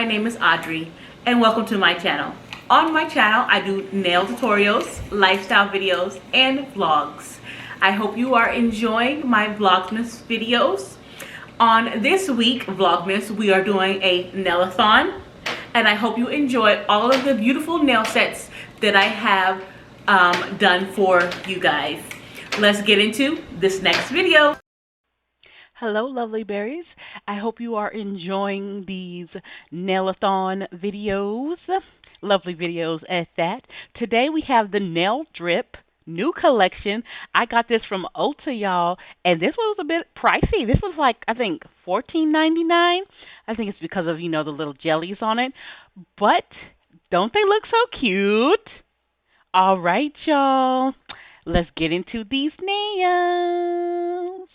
name is Audrey and welcome to my channel. On my channel, I do nail tutorials, lifestyle videos, and vlogs. I hope you are enjoying my Vlogmas videos. On this week, Vlogmas, we are doing a Nail-A-Thon, and I hope you enjoy all of the beautiful nail sets that I have done for you guys. Let's get into this next video. Hello, lovely berries. I hope you are enjoying these Nail-A-Thon videos. Lovely videos at that. Today we have the Nail Drip new collection. I got this from Ulta, y'all, and this one was a bit pricey. This was like, I think, $14.99. I think it's because of, you know, the little jellies on it. But don't they look so cute? All right, y'all. Let's get into these nails.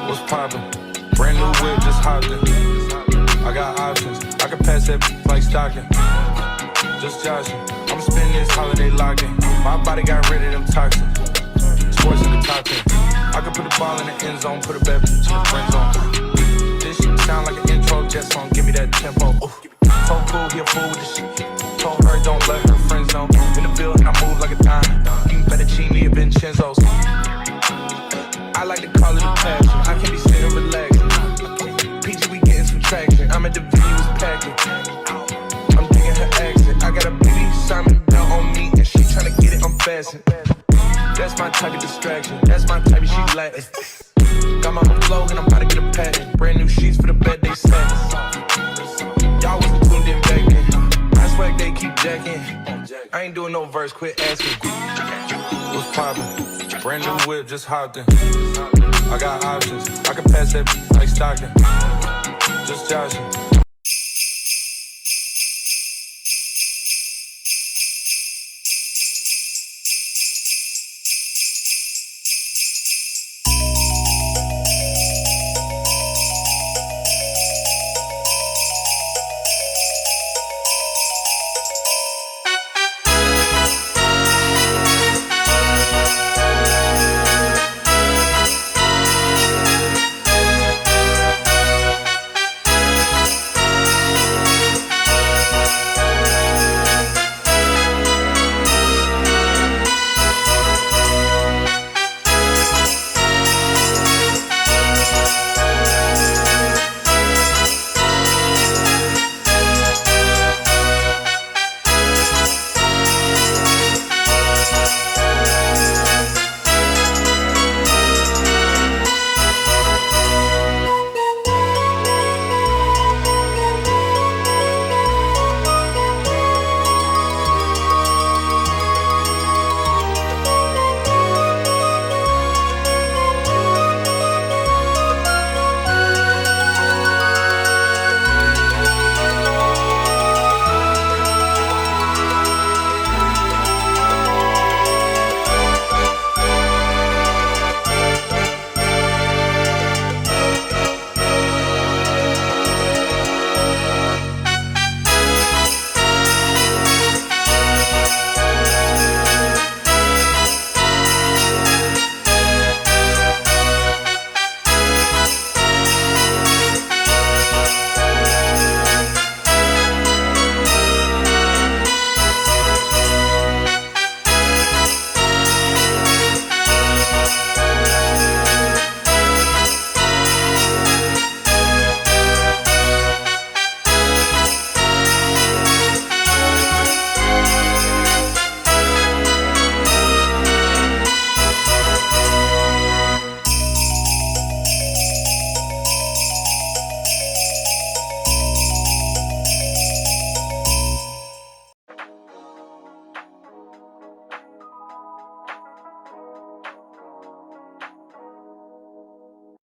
What's poppin'? Brand new whip, just hopped in. I got options, I can pass that like stocking. Just joshing, I'ma spend this holiday locking. My body got rid of them toxins. Sports in the top 10. I can put the ball in the end zone, put a bad bitch in the friend zone. This shit sound like an intro jet song, give me that tempo. Ooh. Told cool, he a fool with the shit. Told her don't let her friends know. In the building, I move like a dime. You fettuccine or Vincenzo's. I like to call it a passion. I can be sitting relaxing. PG, we getting some traction. I'm at the videos packing. I'm digging her accent. I got a beauty Simon belt on me, and she tryna get it unfastened. That's my type of distraction. That's my type of she Latin. Got my own flow and I'm about to get a patent. Brand new sheets for the bed they set. Y'all wasn't tuned in back then. I swag they keep jacking. I ain't doing no verse, quit asking. What's poppin'? Brand new whip, just hopped in. I got options, I can pass that like stocking. Just joshing.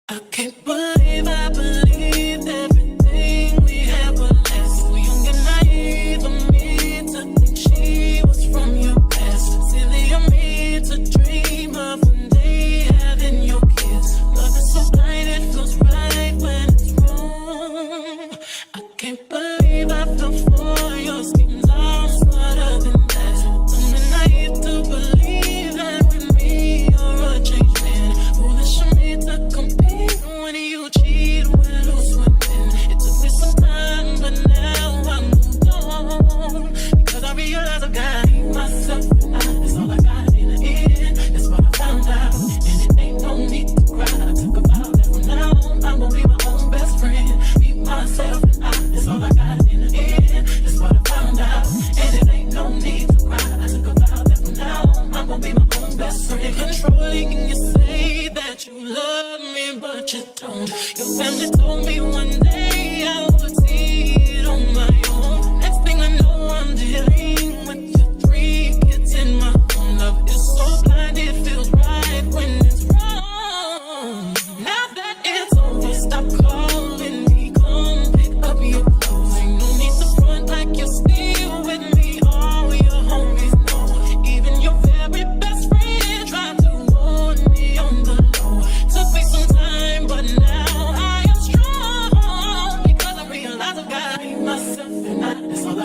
I can't believe I believed everything we had was last. So young and naive of me to think she was from your past. Silly of me to dream of one day having your kids. Love is so blind, it feels right when it's wrong. I can't believe I fell for your schemes. I'm smarter than that. Dumb and naive to believe that with me you're a changed man. Foolish of me to compete when you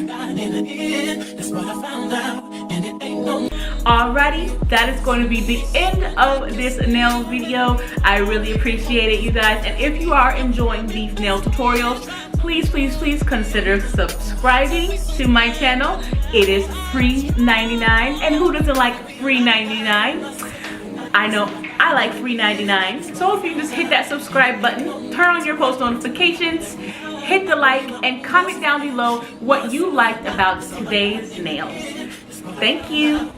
got in the end. That's what I found out, and it ain't no. Alrighty, that is going to be the end of this nail video. I really appreciate it, you guys. And if you are enjoying these nail tutorials, please, please, please consider subscribing to my channel. It is free 99, and who doesn't like free 99? I know I like free 99. So if you just hit that subscribe button, turn on your post notifications, hit the like, and comment down below what you liked about today's nails. Thank you.